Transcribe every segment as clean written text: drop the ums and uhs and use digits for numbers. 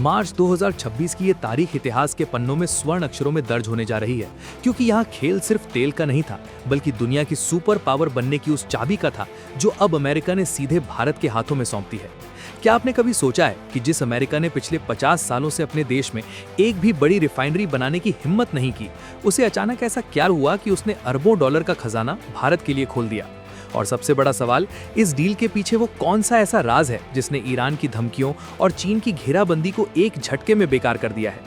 मार्च 2026 की ये तारीख इतिहास के पन्नों में स्वर्ण अक्षरों में दर्ज होने जा रही है, क्योंकि यहाँ खेल सिर्फ तेल का नहीं था, बल्कि दुनिया की सुपर पावर बनने की उस चाबी का था जो अब अमेरिका ने सीधे भारत के हाथों में सौंप दी है। क्या आपने कभी सोचा है कि जिस अमेरिका ने पिछले 50 सालों से अपने देश में एक भी बड़ी रिफाइनरी बनाने की हिम्मत नहीं की, उसे अचानक ऐसा क्या हुआ कि उसने अरबों डॉलर का खजाना भारत के लिए खोल दिया? और सबसे बड़ा सवाल, इस डील के पीछे वो कौन सा ऐसा राज है जिसने ईरान की धमकियों और चीन की घेराबंदी को एक झटके में बेकार कर दिया है?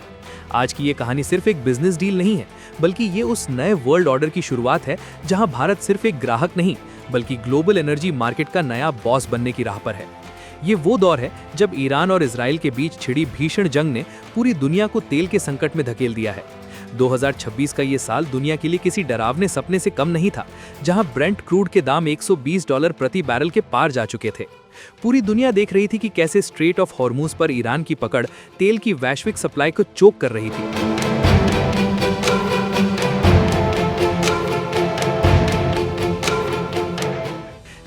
आज की ये कहानी सिर्फ एक बिजनेस डील नहीं है, बल्कि ये उस नए वर्ल्ड ऑर्डर की शुरुआत है जहां भारत सिर्फ एक ग्राहक नहीं, बल्कि ग्लोबल एनर्जी मार्केट का नया बॉस बनने की राह पर है। ये वो दौर है जब ईरान और इजराइल के बीच छिड़ी भीषण जंग ने पूरी दुनिया को तेल के संकट में धकेल दिया है। 2026 का ये साल दुनिया के लिए किसी डरावने सपने से कम नहीं था, जहां ब्रेंट क्रूड के दाम $120 प्रति बैरल के पार जा चुके थे। पूरी दुनिया देख रही थी कि कैसे स्ट्रेट ऑफ हॉर्मूज पर ईरान की पकड़ तेल की वैश्विक सप्लाई को चोक कर रही थी।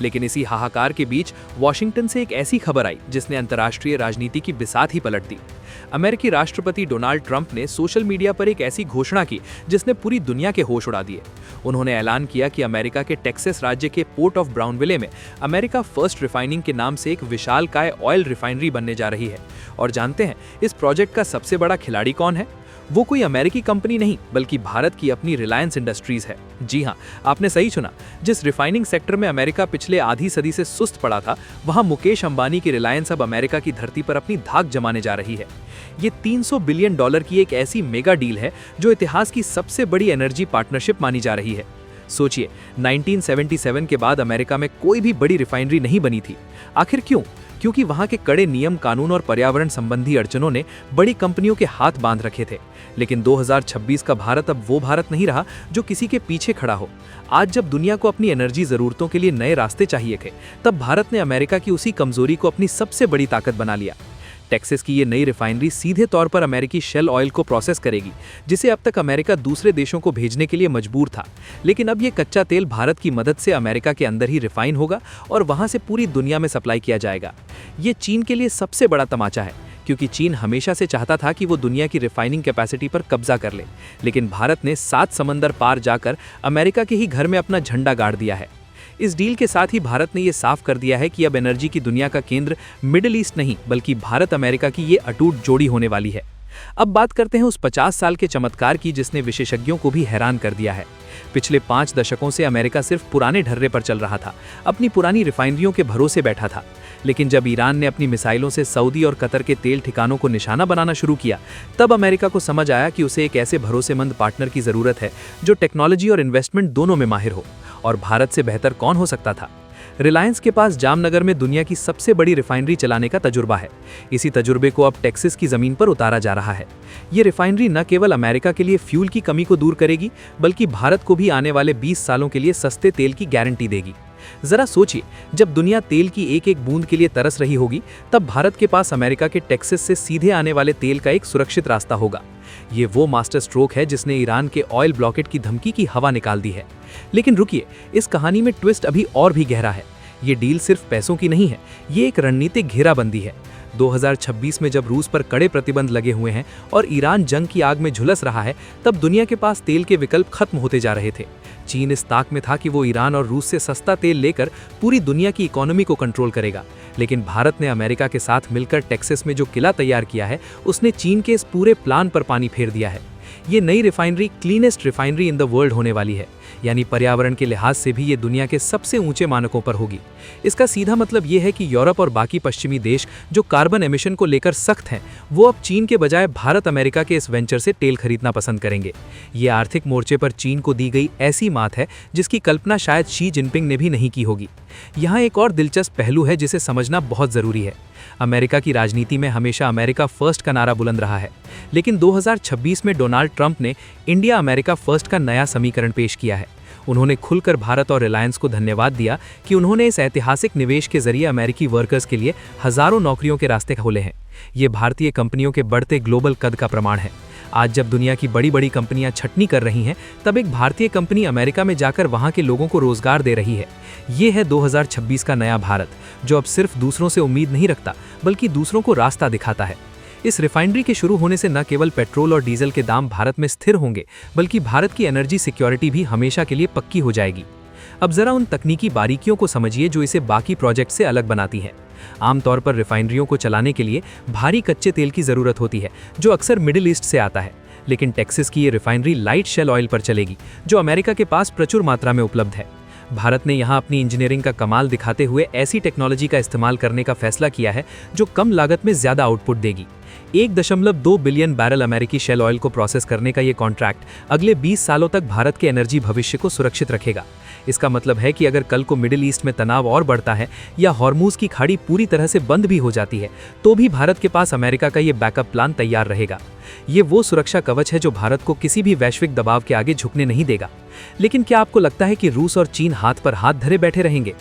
लेकिन इसी हाहाकार के बीच वॉशिंगटन से एक ऐसी खबर आई जिसने अंतर्राष्ट्रीय राजनीति की बिसात ही पलट दी। अमेरिकी राष्ट्रपति डोनाल्ड ट्रंप ने सोशल मीडिया पर एक ऐसी घोषणा की जिसने पूरी दुनिया के होश उड़ा दिए। उन्होंने ऐलान किया कि अमेरिका के टेक्सास राज्य के पोर्ट ऑफ ब्राउनविले में अमेरिका फर्स्ट रिफाइनिंग के नाम से एक विशालकाय ऑयल रिफाइनरी बनने जा रही है। और जानते हैं इस प्रोजेक्ट का सबसे बड़ा खिलाड़ी कौन है? वो कोई अमेरिकी कंपनी नहीं, बल्कि भारत की अपनी रिलायंस इंडस्ट्रीज है। जी हाँ, आपने सही सुना। जिस रिफाइनिंग सेक्टर में अमेरिका पिछले आधी सदी से सुस्त पड़ा था, वहाँ मुकेश अंबानी की रिलायंस अब अमेरिका की धरती पर अपनी धाक जमाने जा रही है। ये $300 बिलियन की एक ऐसी मेगा डील है जो इतिहास की सबसे बड़ी एनर्जी पार्टनरशिप मानी जा रही है। सोचिए, 1977 के बाद अमेरिका में कोई भी बड़ी रिफाइनरी नहीं बनी थी। आखिर क्यों? क्योंकि वहां के कड़े नियम कानून और पर्यावरण संबंधी अड़चनों ने बड़ी कंपनियों के हाथ बांध रखे थे। लेकिन 2026 का भारत अब वो भारत नहीं रहा जो किसी के पीछे खड़ा हो। आज जब दुनिया को अपनी एनर्जी जरूरतों के लिए नए रास्ते चाहिए थे, तब भारत ने अमेरिका की उसी कमजोरी को अपनी सबसे बड़ी ताकत बना लिया। टेक्सास की ये नई रिफाइनरी सीधे तौर पर अमेरिकी शेल ऑयल को प्रोसेस करेगी, जिसे अब तक अमेरिका दूसरे देशों को भेजने के लिए मजबूर था। लेकिन अब ये कच्चा तेल भारत की मदद से अमेरिका के अंदर ही रिफाइन होगा और वहां से पूरी दुनिया में सप्लाई किया जाएगा। ये चीन के लिए सबसे बड़ा तमाचा है, क्योंकि चीन हमेशा से चाहता था कि वो दुनिया की रिफाइनिंग कैपेसिटी पर कब्जा कर ले। लेकिन भारत ने 7 समंदर पार जाकर अमेरिका के ही घर में अपना झंडा गाड़ दिया है। इस डील के साथ ही भारत ने ये साफ कर दिया है कि अब एनर्जी की दुनिया का केंद्र मिडिल ईस्ट नहीं, बल्कि भारत अमेरिका की ये अटूट जोड़ी होने वाली है। अब बात करते हैं उस 50 साल के चमत्कार की जिसने विशेषज्ञों को भी हैरान कर दिया है। पिछले 5 दशकों से अमेरिका सिर्फ पुराने ढर्रे पर चल रहा था, अपनी पुरानी रिफाइनरियों के भरोसे बैठा था। लेकिन जब ईरान ने अपनी मिसाइलों से सऊदी और कतर के तेल ठिकानों को निशाना बनाना शुरू किया, तब अमेरिका को समझ आया कि उसे एक ऐसे भरोसेमंद पार्टनर की जरूरत है जो टेक्नोलॉजी और इन्वेस्टमेंट दोनों में माहिर हो। और भारत से बेहतर कौन हो सकता था? रिलायंस के पास जामनगर में दुनिया की सबसे बड़ी रिफाइनरी चलाने का तजुर्बा है। इसी तजुर्बे को अब टेक्सास की जमीन पर उतारा जा रहा है। ये रिफाइनरी न केवल अमेरिका के लिए फ्यूल की कमी को दूर करेगी, बल्कि भारत को भी आने वाले 20 सालों के लिए सस्ते तेल की गारंटी देगी। जरा सोचिए, जब दुनिया तेल की एक एक बूंद के लिए तरस रही होगी, तब भारत के पास अमेरिका के टेक्सास से सीधे आने वाले तेल का एक सुरक्षित रास्ता होगा। ये वो मास्टर स्ट्रोक है जिसने ईरान के ऑयल ब्लॉकेट की धमकी की हवा निकाल दी है। लेकिन रुकिए, इस कहानी में ट्विस्ट अभी और भी गहरा है। ये डील सिर्फ पैसों की नहीं है, ये एक रणनीतिक घेराबंदी है। 2026 में जब रूस पर कड़े प्रतिबंध लगे हुए हैं और ईरान जंग की आग में झुलस रहा है, तब दुनिया के पास तेल के विकल्प खत्म होते जा रहे थे। चीन इस ताक में था कि वो ईरान और रूस से सस्ता तेल लेकर पूरी दुनिया की इकोनॉमी को कंट्रोल करेगा। लेकिन भारत ने अमेरिका के साथ मिलकर टेक्सास में जो किला तैयार किया है, उसने चीन के इस पूरे प्लान पर पानी फेर दिया है। ये नई refinery cleanest refinery in the world होने वाली है, यानी पर्यावरण के लिहाज से भी ये दुनिया के सबसे ऊंचे मानकों पर होगी। इसका सीधा मतलब ये है कि यूरोप और बाकी पश्चिमी देश जो कार्बन एमिशन को लेकर सख्त हैं, वो अब चीन के बजाय भारत अमेरिका के इस वेंचर से तेल खरीदना पसंद करेंगे। ये आर्थिक मोर्चे पर चीन को दी गई ऐसी मात है जिसकी कल्पना शायद शी जिनपिंग ने भी नहीं की होगी। यहाँ एक और दिलचस्प पहलू है जिसे समझना बहुत जरूरी है। अमेरिका की राजनीति में हमेशा अमेरिका फर्स्ट का नारा बुलंद रहा है, लेकिन 2026 में डोनाल्ड ट्रंप ने इंडिया अमेरिका फर्स्ट का नया समीकरण पेश किया है। उन्होंने खुलकर भारत और रिलायंस को धन्यवाद दिया कि उन्होंने इस ऐतिहासिक निवेश के जरिए अमेरिकी वर्कर्स के लिए हजारों नौकरियों के रास्ते खोले हैं। ये भारतीय कंपनियों के बढ़ते ग्लोबल कद का प्रमाण है। आज जब दुनिया की बड़ी बड़ी कंपनियां छटनी कर रही हैं, तब एक भारतीय कंपनी अमेरिका में जाकर वहां के लोगों को रोजगार दे रही है। ये है 2026 का नया भारत, जो अब सिर्फ दूसरों से उम्मीद नहीं रखता, बल्कि दूसरों को रास्ता दिखाता है। इस रिफाइनरी के शुरू होने से न केवल पेट्रोल और डीजल के दाम भारत में स्थिर होंगे, बल्कि भारत की एनर्जी सिक्योरिटी भी हमेशा के लिए पक्की हो जाएगी। अब जरा उन तकनीकी बारीकियों को समझिए जो इसे बाकी प्रोजेक्ट से अलग बनाती हैं। आमतौर पर रिफाइनरियों को चलाने के लिए भारी कच्चे तेल की जरूरत होती है, जो अक्सर मिडिल ईस्ट से आता है। लेकिन टेक्सास की ये रिफाइनरी लाइट शेल ऑयल पर चलेगी, जो अमेरिका के पास प्रचुर मात्रा में उपलब्ध है। भारत ने यहाँ अपनी इंजीनियरिंग का कमाल दिखाते हुए ऐसी टेक्नोलॉजी का इस्तेमाल करने का फैसला किया है जो कम लागत में ज्यादा आउटपुट देगी। 1.2 बिलियन बैरल अमेरिकी शेल ऑयल को प्रोसेस करने का ये कॉन्ट्रैक्ट अगले 20 सालों तक भारत के एनर्जी भविष्य को सुरक्षित रखेगा। इसका मतलब है कि अगर कल को मिडिल ईस्ट में तनाव और बढ़ता है या हॉर्मूज की खाड़ी पूरी तरह से बंद भी हो जाती है, तो भी भारत के पास अमेरिका का ये बैकअप प्लान तैयार रहेगा। ये वो सुरक्षा कवच है जो भारत को किसी भी वैश्विक दबाव के आगे झुकने नहीं देगा। लेकिन क्या आपको लगता है कि रूस और चीन हाथ पर हाथ धरे बैठे रहेंगे?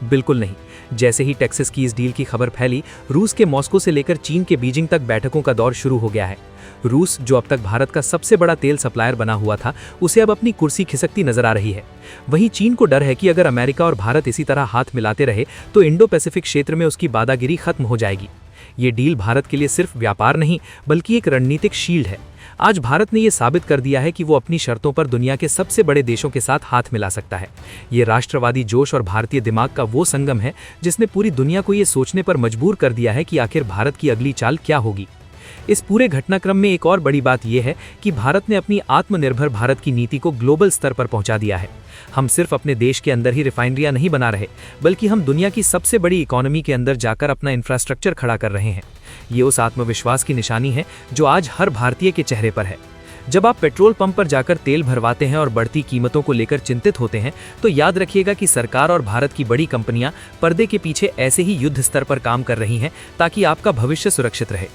बिल्कुल नहीं। जैसे ही टेक्सास की इस डील की खबर फैली, रूस के मॉस्को से लेकर चीन के बीजिंग तक बैठकों का दौर शुरू हो गया है। रूस, जो अब तक भारत का सबसे बड़ा तेल सप्लायर बना हुआ था, उसे अब अपनी कुर्सी खिसकती नजर आ रही है। वहीं चीन को डर है कि अगर अमेरिका और भारत इसी तरह हाथ मिलाते रहे तो इंडो पैसिफिक क्षेत्र में उसकी दादागिरी खत्म हो जाएगी। ये डील भारत के लिए सिर्फ व्यापार नहीं, बल्कि एक रणनीतिक शील्ड है। आज भारत ने यह साबित कर दिया है कि वो अपनी शर्तों पर दुनिया के सबसे बड़े देशों के साथ हाथ मिला सकता है। ये राष्ट्रवादी जोश और भारतीय दिमाग का वो संगम है जिसने पूरी दुनिया को ये सोचने पर मजबूर कर दिया है कि आखिर भारत की अगली चाल क्या होगी। इस पूरे घटनाक्रम में एक और बड़ी बात यह है कि भारत ने अपनी आत्मनिर्भर भारत की नीति को ग्लोबल स्तर पर पहुंचा दिया है। हम सिर्फ अपने देश के अंदर ही रिफाइनरियां नहीं बना रहे, बल्कि हम दुनिया की सबसे बड़ी इकोनॉमी के अंदर जाकर अपना इंफ्रास्ट्रक्चर खड़ा कर रहे हैं। ये उस आत्मविश्वास की निशानी है जो आज हर भारतीय के चेहरे पर है। जब आप पेट्रोल पंप पर जाकर तेल भरवाते हैं और बढ़ती कीमतों को लेकर चिंतित होते हैं, तो याद रखिएगा कि सरकार और भारत की बड़ी कंपनियां पर्दे के पीछे ऐसे ही युद्ध स्तर पर काम कर रही हैं ताकि आपका भविष्य सुरक्षित रहे।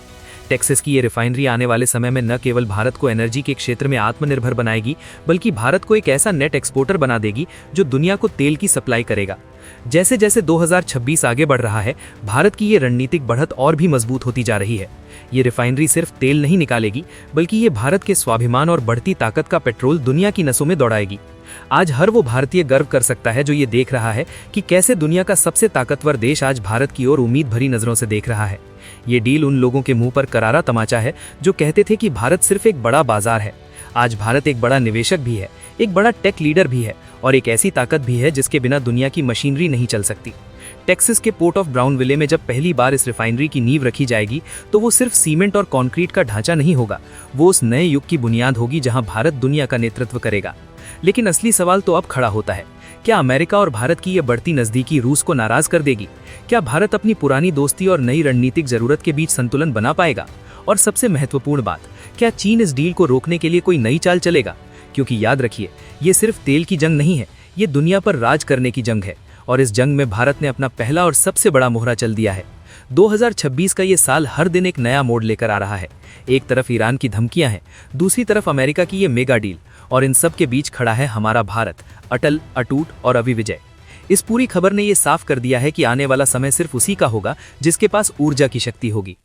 टेक्सास की ये रिफाइनरी आने वाले समय में न केवल भारत को एनर्जी के क्षेत्र में आत्मनिर्भर बनाएगी, बल्कि भारत को एक ऐसा नेट एक्सपोर्टर बना देगी जो दुनिया को तेल की सप्लाई करेगा। जैसे जैसे 2026 आगे बढ़ रहा है, भारत की ये रणनीतिक बढ़त और भी मजबूत होती जा रही है। ये रिफाइनरी सिर्फ तेल नहीं निकालेगी, बल्कि ये भारत के स्वाभिमान और बढ़ती ताकत का पेट्रोल दुनिया की नसों में दौड़ाएगी। आज हर वो भारतीय गर्व कर सकता है जो ये देख रहा है कि कैसे दुनिया का सबसे ताकतवर देश आज भारत की ओर उम्मीद भरी नजरों से देख रहा है। ये डील उन लोगों के मुंह पर करारा तमाचा है जो कहते थे कि भारत सिर्फ एक बड़ा बाजार है। आज भारत एक बड़ा निवेशक भी है, एक बड़ा टेक लीडर भी है और एक ऐसी ताकत भी है जिसके बिना दुनिया की मशीनरी नहीं चल सकती। टेक्सास के पोर्ट ऑफ ब्राउनविले में जब पहली बार इस रिफाइनरी की नींव रखी जाएगी, तो वो सिर्फ सीमेंट और कंक्रीट का ढांचा नहीं होगा, वो उस नए युग की बुनियाद होगी जहां भारत दुनिया का नेतृत्व करेगा। लेकिन असली सवाल तो अब खड़ा होता है, क्या अमेरिका और भारत की ये बढ़ती नजदीकी रूस को नाराज कर देगी? क्या भारत अपनी पुरानी दोस्ती और नई रणनीतिक जरूरत के बीच संतुलन बना पाएगा? और सबसे महत्वपूर्ण बात, क्या चीन इस डील को रोकने के लिए कोई नई चाल चलेगा? क्योंकि याद रखिए, ये सिर्फ तेल की जंग नहीं है, ये दुनिया पर राज करने की जंग है और इस जंग में भारत ने अपना पहला और सबसे बड़ा मोहरा चल दिया है। 2026 का ये साल हर दिन एक नया मोड़ लेकर आ रहा है। एक तरफ ईरान की धमकियां हैं, दूसरी तरफ अमेरिका की ये मेगा डील, और इन सब के बीच खड़ा है हमारा भारत, अटल, अटूट और अविविजय। इस पूरी खबर ने ये साफ कर दिया है कि आने वाला समय सिर्फ उसी का होगा जिसके पास ऊर्जा की शक्ति होगी।